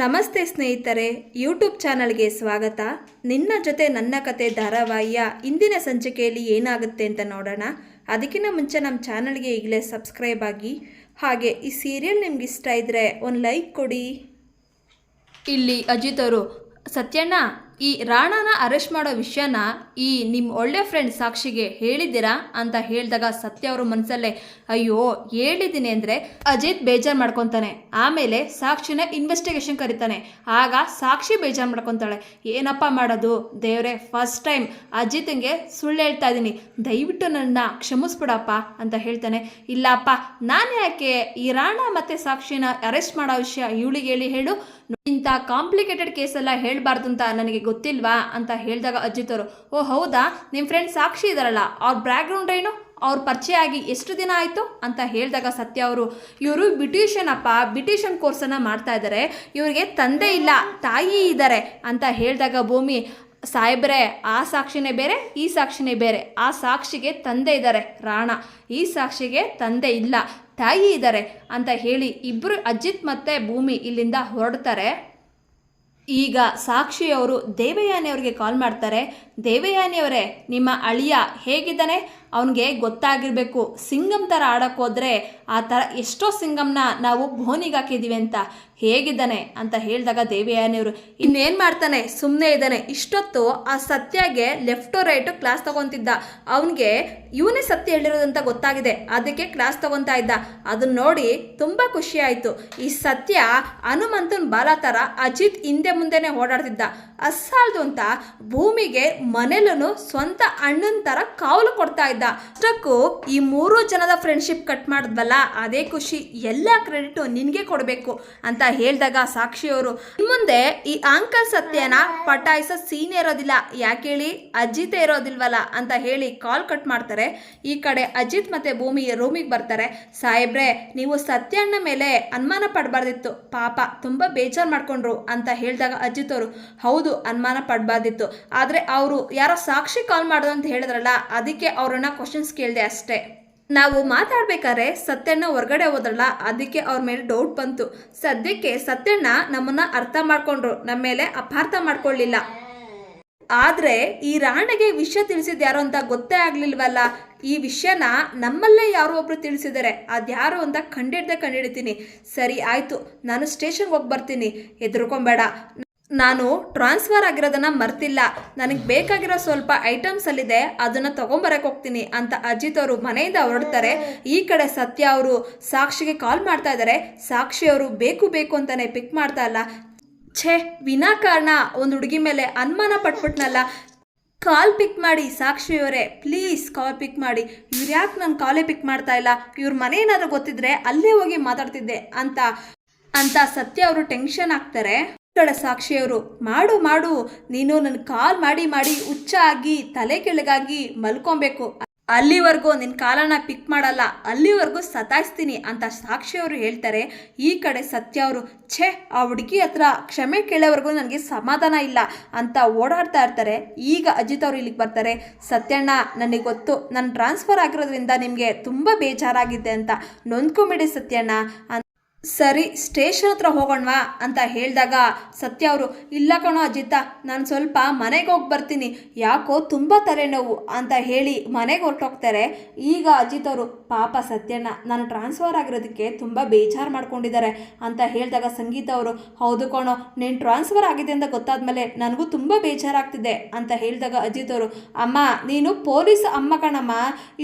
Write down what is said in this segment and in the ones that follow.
ನಮಸ್ತೆ ಸ್ನೇಹಿತರೆ, ಯೂಟ್ಯೂಬ್ ಚಾನಲ್ಗೆ ಸ್ವಾಗತ. ನಿನ್ನ ಜೊತೆ ನನ್ನ ಕತೆ ಧಾರಾವಾಹಿಯ ಇಂದಿನ ಸಂಚಿಕೆಯಲ್ಲಿ ಏನಾಗುತ್ತೆ ಅಂತ ನೋಡೋಣ. ಅದಕ್ಕಿಂತ ಮುಂಚೆ ನಮ್ಮ ಚಾನಲ್ಗೆ ಈಗಲೇ ಸಬ್ಸ್ಕ್ರೈಬ್ ಆಗಿ, ಹಾಗೆ ಈ ಸೀರಿಯಲ್ ನಿಮ್ಗೆ ಇಷ್ಟ ಇದ್ದರೆ ಒಂದು ಲೈಕ್ ಕೊಡಿ. ಇಲ್ಲಿ ಅಜಿತ್ ಅವರು, ಸತ್ಯಣ್ಣ, ಈ ರಾಣಾನ ಅರೆಸ್ಟ್ ಮಾಡೋ ವಿಷಯನ ಈ ನಿಮ್ಮ ಒಳ್ಳೆ ಫ್ರೆಂಡ್ ಸಾಕ್ಷಿಗೆ ಹೇಳಿದ್ದೀರಾ ಅಂತ ಹೇಳಿದಾಗ ಸತ್ಯ ಅವ್ರ ಮನಸ್ಸಲ್ಲೇ ಅಯ್ಯೋ ಹೇಳಿದ್ದೀನಿ ಅಂದರೆ ಅಜಿತ್ ಬೇಜಾರು ಮಾಡ್ಕೊತಾನೆ. ಆಮೇಲೆ ಸಾಕ್ಷಿನ ಇನ್ವೆಸ್ಟಿಗೇಷನ್ ಕರೀತಾನೆ. ಆಗ ಸಾಕ್ಷಿ ಬೇಜಾರು ಮಾಡ್ಕೊತಾಳೆ. ಏನಪ್ಪ ಮಾಡೋದು ದೇವ್ರೆ, ಫಸ್ಟ್ ಟೈಮ್ ಅಜಿತ್ಗೆ ಸುಳ್ಳು ಹೇಳ್ತಾ ಇದ್ದೀನಿ, ದಯವಿಟ್ಟು ನನ್ನ ಕ್ಷಮಿಸ್ಬಿಡಪ್ಪ ಅಂತ ಹೇಳ್ತಾನೆ. ಇಲ್ಲಪ್ಪ, ನಾನು ಯಾಕೆ ಈ ರಾಣಾ ಮತ್ತು ಸಾಕ್ಷಿನ ಅರೆಸ್ಟ್ ಮಾಡೋ ವಿಷಯ ಇವಳಿಗೆ ಹೇಳು, ಇಂಥ ಕಾಂಪ್ಲಿಕೇಟೆಡ್ ಕೇಸೆಲ್ಲ ಹೇಳಬಾರ್ದು ಅಂತ ನನಗೆ ಗೊತ್ತಿಲ್ವಾ ಅಂತ ಹೇಳಿದಾಗ ಅಜಿತ್ ಅವರು, ಓ ಹೌದಾ, ನಿಮ್ಮ ಫ್ರೆಂಡ್ ಸಾಕ್ಷಿ ಇದಾರಲ್ಲ, ಅವ್ರ ಬ್ಯಾಕ್ಗ್ರೌಂಡ್ ಏನು, ಅವ್ರ ಪರಿಚಯ ಆಗಿ ಎಷ್ಟು ದಿನ ಆಯಿತು ಅಂತ ಹೇಳಿದಾಗ ಸತ್ಯ ಅವರು, ಇವರು ಬ್ಯೂಟಿಷಿಯನ್ ಕೋರ್ಸನ್ನು ಮಾಡ್ತಾ ಇದ್ದಾರೆ, ಇವರಿಗೆ ತಂದೆ ಇಲ್ಲ ತಾಯಿ ಇದ್ದಾರೆ ಅಂತ ಹೇಳಿದಾಗ ಭೂಮಿ, ಸಾಹೇಬ್ರೆ, ಆ ಸಾಕ್ಷಿನೇ ಬೇರೆ ಈ ಸಾಕ್ಷಿನೇ ಬೇರೆ. ಆ ಸಾಕ್ಷಿಗೆ ತಂದೆ ಇದ್ದಾರೆ ರಾಣಾ, ಈ ಸಾಕ್ಷಿಗೆ ತಂದೆ ಇಲ್ಲ ತಾಯಿ ಇದ್ದಾರೆ ಅಂತ ಹೇಳಿ ಇಬ್ಬರು ಅಜಿತ್ ಮತ್ತು ಭೂಮಿ ಇಲ್ಲಿಂದ ಹೊರಡ್ತಾರೆ. ಈಗ ಸಾಕ್ಷಿಯವರು ದೇವಯಾನಿ ಅವರಿಗೆ ಕಾಲ್ ಮಾಡ್ತಾರೆ. ದೇವಯಾನಿ ಅವರೇ, ನಿಮ್ಮ ಅಳಿಯ ಹೇಗಿದ್ದಾನೆ? ಅವನಿಗೆ ಗೊತ್ತಾಗಿರಬೇಕು, ಸಿಂಗಮ್ ಥರ ಆಡೋಕ್ಕೆ ಹೋದರೆ ಆ ಥರ ಎಷ್ಟೋ ಸಿಂಗಮ್ನ ನಾವು ಬೋನಿಗೆ ಹಾಕಿದ್ದೀವಿ ಅಂತ, ಹೇಗಿದ್ದಾನೆ ಅಂತ ಹೇಳಿದಾಗ ದೇವಯಾನಿಯವರು, ಇನ್ನೇನು ಮಾಡ್ತಾನೆ, ಸುಮ್ಮನೆ ಇದ್ದಾನೆ. ಇಷ್ಟೊತ್ತು ಆ ಸತ್ಯಗೆ ಲೆಫ್ಟು ರೈಟು ಕ್ಲಾಸ್ ತೊಗೊತಿದ್ದ, ಅವನಿಗೆ ಇವನೇ ಸತ್ಯ ಹೇಳಿರೋದಂತ ಗೊತ್ತಾಗಿದೆ, ಅದಕ್ಕೆ ಕ್ಲಾಸ್ ತೊಗೊತಾ ಇದ್ದ. ಅದನ್ನ ನೋಡಿ ತುಂಬ ಖುಷಿ ಆಯಿತು. ಈ ಸತ್ಯ ಹನುಮಂತನ ಬಾಲ ಥರ ಅಜಿತ್ ಹಿಂದೆ ಮುಂದೆನೇ ಓಡಾಡ್ತಿದ್ದ, ಅಸ್ಸಾಲ್ದು ಅಂತ ಭೂಮಿಗೆ ಮನೇಲೂ ಸ್ವಂತ ಅಣ್ಣನ ಥರ ಕಾವಲು ಕೊಡ್ತಾ ಇದ್ದ. ಅಷ್ಟಕ್ಕೂ ಈ ಮೂರು ಜನದ ಫ್ರೆಂಡ್ಶಿಪ್ ಕಟ್ ಮಾಡಿದ್ವಲ್ಲ, ಅದೇ ಖುಷಿ, ಎಲ್ಲ ಕ್ರೆಡಿಟು ನಿನಗೆ ಕೊಡಬೇಕು ಅಂತ ಹೇಳಿದಾಗ ಸಾಕ್ಷಿಯವರು, ಮುಂದೆ ಈ ಅಂಕಲ್ ಸತ್ಯನ ಪಟಾಯಿಸೋ ಸೀನ್ ಇರೋದಿಲ್ಲ, ಯಾಕೆ ಹೇಳಿ, ಅಜಿತ್ ಇರೋದಿಲ್ವಲ್ಲ ಅಂತ ಹೇಳಿ ಕಾಲ್ ಕಟ್ ಮಾಡ್ತಾರೆ. ಈ ಕಡೆ ಅಜಿತ್ ಮತ್ತೆ ಭೂಮಿ ರೂಮಿಗೆ ಬರ್ತಾರೆ. ಸಾಹೇಬ್ರೆ, ನೀವು ಸತ್ಯಣ್ಣ ಮೇಲೆ ಅನುಮಾನ ಪಡಬಾರ್ದಿತ್ತು, ಪಾಪ ತುಂಬ ಬೇಜಾರು ಮಾಡ್ಕೊಂಡ್ರು ಅಂತ ಹೇಳಿದಾಗ ಅಜಿತ್ ಅವರು, ಹೌದು ಅನುಮಾನ ಪಡಬಾರ್ದಿತ್ತು, ಆದರೆ ಅವರು ಯಾರೋ ಸಾಕ್ಷಿ ಕಾಲ್ ಮಾಡೋದು ಅಂತ ಹೇಳಿದ್ರಲ್ಲ, ಅದಕ್ಕೆ ಅವ್ರನ್ನ ಕ್ವಶನ್ಸ್ ಕೇಳಿದೆ ಅಷ್ಟೇ. ನಾವು ಮಾತಾಡ್ಬೇಕಾದ್ರೆ ಸತ್ಯಣ್ಣ ಹೊರಗಡೆ ಹೋದ್ರಲ್ಲ, ಅದಕ್ಕೆ ಅವ್ರ ಮೇಲೆ ಡೌಟ್ ಬಂತು. ಸದ್ಯಕ್ಕೆ ಸತ್ಯಣ್ಣ ನಮ್ಮನ್ನ ಅರ್ಥ ಮಾಡ್ಕೊಂಡ್ರು, ನಮ್ಮ ಮೇಲೆ ಅಪಾರ್ಥ ಮಾಡ್ಕೊಳ್ಳಿಲ್ಲ. ಆದರೆ ಈ ರಾಣಿಗೆ ವಿಷಯ ತಿಳಿಸಿದ ಯಾರು ಅಂತ ಗೊತ್ತೇ ಆಗಲಿಲ್ವಲ್ಲ. ಈ ವಿಷಯನ ನಮ್ಮಲ್ಲೇ ಯಾರೋ ಒಬ್ರು ತಿಳಿಸಿದ್ದಾರೆ, ಅದ್ಯಾರು ಅಂತ ಕಂಡಿಡ್ತೀನಿ. ಸರಿ ಆಯಿತು, ನಾನು ಸ್ಟೇಷನ್ಗೆ ಹೋಗಿ ಬರ್ತೀನಿ, ಹೆದರ್ಕೊಂಬೇಡ. ನಾನು ಟ್ರಾನ್ಸ್ಫರ್ ಆಗಿರೋದನ್ನು ಮರ್ತಿಲ್ಲ, ನನಗೆ ಬೇಕಾಗಿರೋ ಸ್ವಲ್ಪ ಐಟಮ್ಸಲ್ಲಿದೆ, ಅದನ್ನು ತೊಗೊಂಬರಕ್ಕೆ ಹೋಗ್ತೀನಿ ಅಂತ ಅಜಿತ್ ಅವರು ಮನೆಯಿಂದ ಹೊರಡ್ತಾರೆ. ಈ ಕಡೆ ಸತ್ಯ ಅವರು ಸಾಕ್ಷಿಗೆ ಕಾಲ್ ಮಾಡ್ತಾ ಇದ್ದಾರೆ. ಸಾಕ್ಷಿಯವರು ಬೇಕು ಅಂತಾನೆ ಪಿಕ್ ಮಾಡ್ತಾ ಇಲ್ಲ. ಛೇ, ವಿನಾಕಾರಣ ಒಂದು ಹುಡುಗಿ ಮೇಲೆ ಅನುಮಾನ ಪಟ್ಬಿಟ್ನಲ್ಲ, ಕಾಲ್ ಪಿಕ್ ಮಾಡಿ ಸಾಕ್ಷಿಯವರೇ, ಪ್ಲೀಸ್ ಕಾಲ್ ಪಿಕ್ ಮಾಡಿ. ಇವ್ರು ಯಾಕೆ ನನ್ನ ಕಾಲೇ ಪಿಕ್ ಮಾಡ್ತಾ ಇಲ್ಲ, ಇವ್ರ ಮನೆ ಏನಾದರೂ ಗೊತ್ತಿದ್ರೆ ಅಲ್ಲೇ ಹೋಗಿ ಮಾತಾಡ್ತಿದ್ದೆ ಅಂತ ಸತ್ಯ ಅವರು ಟೆನ್ಷನ್ ಆಗ್ತಾರೆ. ಕಡೆ ಸಾಕ್ಷಿಯವರು, ಮಾಡು, ನೀನು ನನ್ನ ಕಾಲ್ ಮಾಡಿ ಹುಚ್ಚ ಆಗಿ ತಲೆ ಕೆಳಗಾಗಿ ಮಲ್ಕೊಬೇಕು, ಅಲ್ಲಿವರೆಗೂ ನಿನ್ನ ಕಾಲನ್ನ ಪಿಕ್ ಮಾಡಲ್ಲ, ಅಲ್ಲಿವರೆಗೂ ಸತಾಯಿಸ್ತೀನಿ ಅಂತ ಸಾಕ್ಷಿಯವರು ಹೇಳ್ತಾರೆ. ಈ ಕಡೆ ಸತ್ಯ ಅವರು, ಛೇ, ಆ ಹುಡುಗಿ ಹತ್ರ ಕ್ಷಮೆ ಕೇಳೋವರೆಗೂ ನನಗೆ ಸಮಾಧಾನ ಇಲ್ಲ ಅಂತ ಓಡಾಡ್ತಾ ಇರ್ತಾರೆ. ಈಗ ಅಜಿತ್ ಅವರು ಇಲ್ಲಿಗೆ ಬರ್ತಾರೆ. ಸತ್ಯಣ್ಣ, ನನಗೆ ಗೊತ್ತು, ನನ್ನ ಟ್ರಾನ್ಸ್ಫರ್ ಆಗಿರೋದ್ರಿಂದ ನಿಮಗೆ ತುಂಬ ಬೇಜಾರಾಗಿದೆ ಅಂತ, ನೊಂದ್ಕೊಂಬಿಡಿ ಸತ್ಯಣ್ಣ. ಸರಿ, ಸ್ಟೇಷನ್ ಹತ್ರ ಹೋಗೋಣವಾ ಅಂತ ಹೇಳಿದಾಗ ಸತ್ಯ ಅವರು, ಇಲ್ಲ ಕಣೋ ಅಜಿತ, ನಾನು ಸ್ವಲ್ಪ ಮನೆಗೆ ಹೋಗಿ ಬರ್ತೀನಿ, ಯಾಕೋ ತುಂಬ ತಲೆನೋವು ಅಂತ ಹೇಳಿ ಮನೆಗೆ ಹೊರಟೋಗ್ತಾರೆ. ಈಗ ಅಜಿತ್ ಅವರು, ಪಾಪ ಸತ್ಯಣ್ಣ, ನಾನು ಟ್ರಾನ್ಸ್ಫರ್ ಆಗಿರೋದಕ್ಕೆ ತುಂಬ ಬೇಜಾರು ಮಾಡ್ಕೊಂಡಿದ್ದಾರೆ ಅಂತ ಹೇಳಿದಾಗ ಸಂಗೀತ ಅವರು, ಹೌದು ಕಣೋ, ನೀನು ಟ್ರಾನ್ಸ್ಫರ್ ಆಗಿದೆ ಅಂತ ಗೊತ್ತಾದ್ಮೇಲೆ ನನಗೂ ತುಂಬ ಬೇಜಾರಾಗ್ತಿದೆ ಅಂತ ಹೇಳಿದಾಗ ಅಜಿತ್ ಅವರು, ಅಮ್ಮ, ನೀನು ಪೊಲೀಸ್ ಅಮ್ಮ ಕಣಮ್ಮ,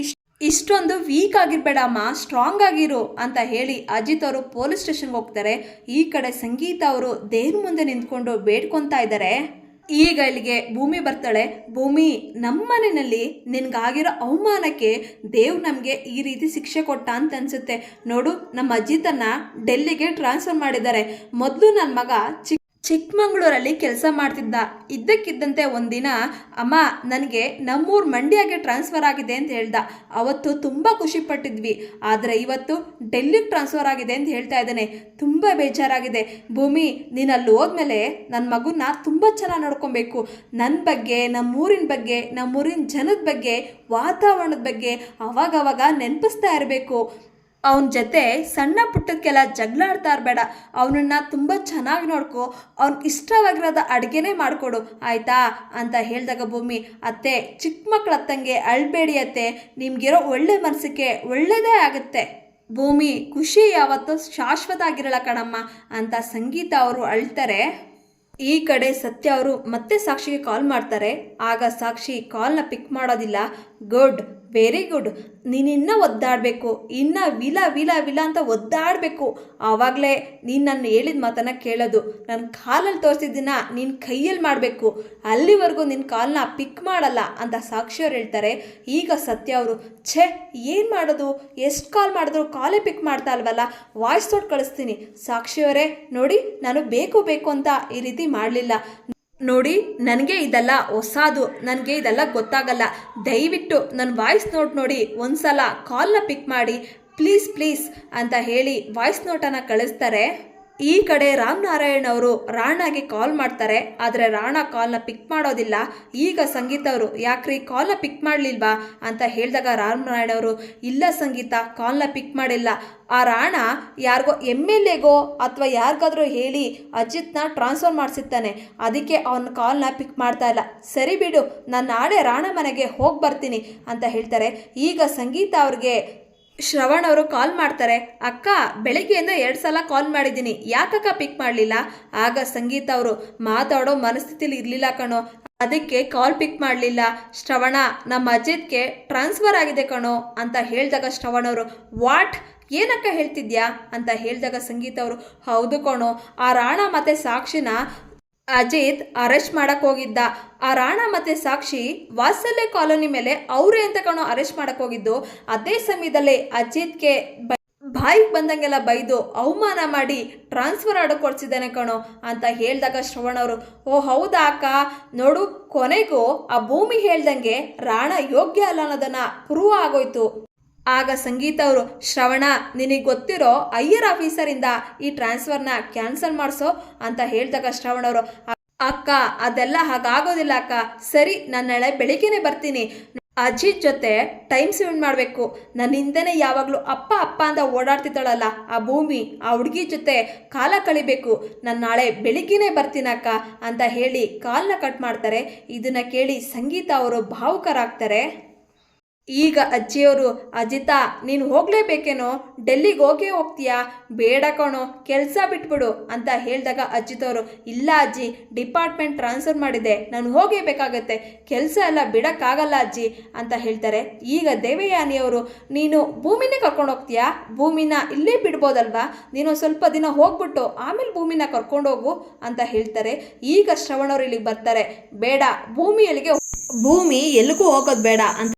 ಇಷ್ಟೊಂದು ವೀಕ್ ಆಗಿರಬೇಡಮ್ಮ, ಸ್ಟ್ರಾಂಗ್ ಆಗಿರು ಅಂತ ಹೇಳಿ ಅಜಿತ್ ಅವರು ಪೊಲೀಸ್ ಸ್ಟೇಷನ್ಗೆ ಹೋಗ್ತಾರೆ. ಈ ಕಡೆ ಸಂಗೀತ ಅವರು ದೇವ್ರ ಮುಂದೆ ನಿಂತ್ಕೊಂಡು ಬೇಡ್ಕೊತಾ ಇದ್ದಾರೆ. ಈಗ ಇಲ್ಲಿಗೆ ಭೂಮಿ ಬರ್ತಾಳೆ. ಭೂಮಿ, ನಮ್ಮ ಮನೆಯಲ್ಲಿ ನಿನಗಾಗಿರೋ ಅವಮಾನಕ್ಕೆ ದೇವ್ರು ನಮಗೆ ಈ ರೀತಿ ಶಿಕ್ಷೆ ಕೊಟ್ಟ ಅಂತ ಅನಿಸುತ್ತೆ. ನೋಡು, ನಮ್ಮ ಅಜಿತನ್ನ ಡೆಲ್ಲಿಗೆ ಟ್ರಾನ್ಸ್ಫರ್ ಮಾಡಿದ್ದಾರೆ. ಮೊದಲು ನನ್ನ ಮಗ ಚಿಕ್ಕಮಂಗ್ಳೂರಲ್ಲಿ ಕೆಲಸ ಮಾಡ್ತಿದ್ದ, ಇದ್ದಕ್ಕಿದ್ದಂತೆ ಒಂದಿನ, ಅಮ್ಮ, ನನಗೆ ನಮ್ಮೂರು ಮಂಡ್ಯಗೆ ಟ್ರಾನ್ಸ್ಫರ್ ಆಗಿದೆ ಅಂತ ಹೇಳ್ದ. ಅವತ್ತು ತುಂಬ ಖುಷಿಪಟ್ಟಿದ್ವಿ, ಆದರೆ ಇವತ್ತು ಡೆಲ್ಲಿಗೆ ಟ್ರಾನ್ಸ್ಫರ್ ಆಗಿದೆ ಅಂತ ಹೇಳ್ತಾ ಇದ್ದಾನೆ. ತುಂಬ ಬೇಜಾರಾಗಿದೆ. ಭೂಮಿ, ನೀನು ಅಲ್ಲಿ ಹೋದ್ಮೇಲೆ ನನ್ನ ಮಗುನ ತುಂಬ ಚೆನ್ನಾಗಿ ನೋಡ್ಕೊಬೇಕು. ನನ್ನ ಬಗ್ಗೆ, ನಮ್ಮೂರಿನ ಬಗ್ಗೆ, ನಮ್ಮೂರಿನ ಜನದ ಬಗ್ಗೆ, ವಾತಾವರಣದ ಬಗ್ಗೆ ಅವಾಗವಾಗ ನೆನಪಿಸ್ತಾ ಇರಬೇಕು. ಅವನ ಜೊತೆ ಸಣ್ಣ ಪುಟ್ಟಕ್ಕೆಲ್ಲ ಜಗಳ ಆಡ್ತಾ ಇರಬೇಡ. ಅವನನ್ನು ತುಂಬ ಚೆನ್ನಾಗಿ ನೋಡ್ಕೊ. ಅವ್ನಿಗೆ ಇಷ್ಟವಾಗಿರೋದ ಅಡುಗೆನೇ ಮಾಡಿಕೊಡು ಆಯಿತಾ ಅಂತ ಹೇಳಿದಾಗ ಭೂಮಿ, ಅತ್ತೆ ಚಿಕ್ಕ ಮಕ್ಳ ಅತ್ತಂಗೆ ಅಳ್ಬೇಡಿ ಅತ್ತೆ, ನಿಮಗಿರೋ ಒಳ್ಳೆ ಮನಸ್ಸಿಗೆ ಒಳ್ಳೆಯದೇ ಆಗುತ್ತೆ. ಭೂಮಿ, ಖುಷಿ ಯಾವತ್ತೂ ಶಾಶ್ವತ ಆಗಿರಲ್ಲ ಕಣಮ್ಮ ಅಂತ ಸಂಗೀತ ಅವರು ಅಳ್ತಾರೆ. ಈ ಕಡೆ ಸತ್ಯ ಅವರು ಮತ್ತೆ ಸಾಕ್ಷಿಗೆ ಕಾಲ್ ಮಾಡ್ತಾರೆ. ಆಗ ಸಾಕ್ಷಿ ಕಾಲ್ನ ಪಿಕ್ ಮಾಡೋದಿಲ್ಲ. ಗುಡ್, ವೆರಿ ಗುಡ್, ನೀನಿನ್ನೂ ಒದ್ದಾಡಬೇಕು, ಇನ್ನೂ ವಿಲ ವಿಲ ವಿಲ ಅಂತ ಒದ್ದಾಡಬೇಕು. ಆವಾಗಲೇ ನೀನು ನನ್ನ ಹೇಳಿದ ಮಾತನ್ನು ಕೇಳೋದು. ನನ್ನ ಕಾಲಲ್ಲಿ ತೋರಿಸಿದ್ದನ್ನ ನೀನು ಕೈಯಲ್ಲಿ ಮಾಡಬೇಕು. ಅಲ್ಲಿವರೆಗೂ ನಿನ್ನ ಕಾಲ್ನ ಪಿಕ್ ಮಾಡಲ್ಲ ಅಂತ ಸಾಕ್ಷಿಯವ್ರು ಹೇಳ್ತಾರೆ. ಈಗ ಸತ್ಯ ಅವರು, ಛೇ ಏನು ಮಾಡೋದು, ಎಷ್ಟು ಕಾಲ್ ಮಾಡಿದ್ರು ಕಾಲೇ ಪಿಕ್ ಮಾಡ್ತಾ ಅಲ್ವಲ್ಲ, ವಾಯ್ಸ್ ನೋಟ್ ಕಳಿಸ್ತೀನಿ. ಸಾಕ್ಷಿಯವರೇ ನೋಡಿ, ನಾನು ಬೇಕು ಬೇಕು ಅಂತ ಈ ರೀತಿ ಮಾಡಲಿಲ್ಲ ನೋಡಿ, ನನಗೆ ಇದೆಲ್ಲ ಹೊಸದು, ನನಗೆ ಇದೆಲ್ಲ ಗೊತ್ತಾಗಲ್ಲ. ದಯವಿಟ್ಟು ನನ್ನ ವಾಯ್ಸ್ ನೋಟ್ ನೋಡಿ ಒಂದ್ಸಲ ಕಾಲ್ನ ಪಿಕ್ ಮಾಡಿ ಪ್ಲೀಸ್ ಪ್ಲೀಸ್ ಅಂತ ಹೇಳಿ ವಾಯ್ಸ್ ನೋಟನ್ನು ಕಳಿಸ್ತಾರೆ. ಈ ಕಡೆ ರಾಮನಾರಾಯಣ್ ಅವರು ರಾಣಾಗೆ ಕಾಲ್ ಮಾಡ್ತಾರೆ. ಆದರೆ ರಾಣಾ ಕಾಲ್ನ ಪಿಕ್ ಮಾಡೋದಿಲ್ಲ. ಈಗ ಸಂಗೀತ ಅವರು, ಯಾಕ್ರಿ ಕಾಲ್ನ ಪಿಕ್ ಮಾಡಲಿಲ್ವಾ ಅಂತ ಹೇಳಿದಾಗ ರಾಮನಾರಾಯಣ್ ಅವರು, ಇಲ್ಲ ಸಂಗೀತ, ಕಾಲ್ನ ಪಿಕ್ ಮಾಡಿಲ್ಲ. ಆ ರಾಣಾ ಯಾರಿಗೋ MLAಗೋ ಅಥವಾ ಯಾರಿಗಾದ್ರೂ ಹೇಳಿ ಅಜಿತ್ನ ಟ್ರಾನ್ಸ್ಫರ್ ಮಾಡಿಸಿರ್ತಾನೆ, ಅದಕ್ಕೆ ಅವನ ಕಾಲ್ನ ಪಿಕ್ ಮಾಡ್ತಾ ಇಲ್ಲ. ಸರಿ ಬಿಡು, ನಾನು ನಾಳೆ ರಾಣಾ ಮನೆಗೆ ಹೋಗಿ ಬರ್ತೀನಿ ಅಂತ ಹೇಳ್ತಾರೆ. ಈಗ ಸಂಗೀತ ಅವ್ರಿಗೆ ಶ್ರವಣ್ ಅವರು ಕಾಲ್ ಮಾಡ್ತಾರೆ. ಅಕ್ಕ, ಬೆಳಗ್ಗೆಯಿಂದ 2 ಸಲ ಕಾಲ್ ಮಾಡಿದ್ದೀನಿ, ಯಾಕಕ್ಕ ಪಿಕ್ ಮಾಡಲಿಲ್ಲ? ಆಗ ಸಂಗೀತ ಅವರು, ಮಾತಾಡೋ ಮನಸ್ಥಿತಿಲಿ ಇರಲಿಲ್ಲ ಕಣೋ, ಅದಕ್ಕೆ ಕಾಲ್ ಪಿಕ್ ಮಾಡಲಿಲ್ಲ. ಶ್ರವಣ, ನಮ್ಮ ಅಜಿತ್ಗೆ ಟ್ರಾನ್ಸ್ಫರ್ ಆಗಿದೆ ಕಣೋ ಅಂತ ಹೇಳಿದಾಗ ಶ್ರವಣ್ ಅವರು, ವಾಟ್, ಏನಕ್ಕ ಹೇಳ್ತಿದ್ಯಾ ಅಂತ ಹೇಳಿದಾಗ ಸಂಗೀತ ಅವರು, ಹೌದು ಕಣೋ, ಆ ರಾಣಾ ಮತ್ತು ಸಾಕ್ಷಿನ ಅಜಿತ್ ಅರೆಸ್ಟ್ ಮಾಡಕ್ಕೆ ಹೋಗಿದ್ದ. ಆ ರಾಣಾ ಮತ್ತು ಸಾಕ್ಷಿ ವಾತ್ಸಲ್ಯ ಕಾಲೋನಿ ಮೇಲೆ ಅವರೇ ಅಂತ ಕಣೋ ಅರೆಸ್ಟ್ ಮಾಡಕ್ಕೆ ಹೋಗಿದ್ದು. ಅದೇ ಸಮಯದಲ್ಲಿ ಅಜಿತ್ಗೆ ಬಾಯಿಗೆ ಬಂದಂಗೆಲ್ಲ ಬೈದು ಅವಮಾನ ಮಾಡಿ ಟ್ರಾನ್ಸ್ಫರ್ ಆರ್ಡರ್ ಕೊಡಿಸಿದ್ದಾನೆ ಕಣೋ ಅಂತ ಹೇಳಿದಾಗ ಶ್ರವಣ್ ಅವರು, ಓ ಹೌದಾ ಅಕ್ಕ, ನೋಡು ಕೊನೆಗೂ ಆ ಭೂಮಿ ಹೇಳ್ದಂಗೆ ರಾಣಾ ಯೋಗ್ಯ ಅಲ್ಲ ಅನ್ನೋದನ್ನು ಪ್ರೂವ್ ಆಗೋಯ್ತು. ಆಗ ಸಂಗೀತ ಅವರು, ಶ್ರವಣ, ನಿನಗೆ ಗೊತ್ತಿರೋ ಐಯರ್ ಆಫೀಸರಿಂದ ಈ ಟ್ರಾನ್ಸ್ಫರ್ನ ಕ್ಯಾನ್ಸಲ್ ಮಾಡಿಸೋ ಅಂತ ಹೇಳಿದಾಗ ಶ್ರವಣ್ ಅವರು, ಅಕ್ಕ ಅದೆಲ್ಲ ಹಾಗಾಗೋದಿಲ್ಲ ಅಕ್ಕ, ಸರಿ ನಾನು ನಾಳೆ ಬೆಳಿಗ್ಗೆನೆ ಬರ್ತೀನಿ. ಅಜಿತ್ ಜೊತೆ ಟೈಮ್ ಸ್ಪೆಂಡ್ ಮಾಡಬೇಕು. ನನ್ನ ಹಿಂದೆನೇ ಯಾವಾಗಲೂ ಅಪ್ಪ ಅಪ್ಪ ಅಂತ ಓಡಾಡ್ತಿದ್ದಾಳಲ್ಲ ಆ ಭೂಮಿ, ಆ ಹುಡುಗಿ ಜೊತೆ ಕಾಲ ಕಳಿಬೇಕು. ನಾನು ನಾಳೆ ಬೆಳಿಗ್ಗೆನೇ ಬರ್ತೀನಕ್ಕ ಅಂತ ಹೇಳಿ ಕಾಲ್ನ ಕಟ್ ಮಾಡ್ತಾರೆ. ಇದನ್ನು ಕೇಳಿ ಸಂಗೀತ ಅವರು ಭಾವುಕರಾಗ್ತಾರೆ. ಈಗ ಅಜ್ಜಿಯವರು, ಅಜಿತಾ ನೀನು ಹೋಗಲೇಬೇಕೇನೋ, ಡೆಲ್ಲಿಗೆ ಹೋಗ್ತೀಯಾ? ಬೇಡ ಕಣೋ, ಕೆಲಸ ಬಿಟ್ಬಿಡು ಅಂತ ಹೇಳಿದಾಗ ಅಜಿತವರು, ಇಲ್ಲ ಅಜ್ಜಿ, ಡಿಪಾರ್ಟ್ಮೆಂಟ್ ಟ್ರಾನ್ಸ್ಫರ್ ಮಾಡಿದೆ, ನಾನು ಹೋಗೇಬೇಕಾಗತ್ತೆ, ಕೆಲಸ ಎಲ್ಲ ಬಿಡೋಕ್ಕಾಗಲ್ಲ ಅಜ್ಜಿ ಅಂತ ಹೇಳ್ತಾರೆ. ಈಗ ದೇವಯಾನಿಯವರು, ನೀನು ಭೂಮಿನೇ ಕರ್ಕೊಂಡು ಹೋಗ್ತೀಯಾ? ಭೂಮಿನ ಇಲ್ಲೇ ಬಿಡ್ಬೋದಲ್ವಾ? ನೀನು ಸ್ವಲ್ಪ ದಿನ ಹೋಗ್ಬಿಟ್ಟು ಆಮೇಲೆ ಭೂಮಿನ ಕರ್ಕೊಂಡೋಗು ಅಂತ ಹೇಳ್ತಾರೆ. ಈಗ ಶ್ರವಣವ್ರು ಇಲ್ಲಿಗೆ ಬರ್ತಾರೆ. ಬೇಡ, ಭೂಮಿ ಎಲ್ಲಿಗೂ ಹೋಗೋದು ಬೇಡ ಅಂತ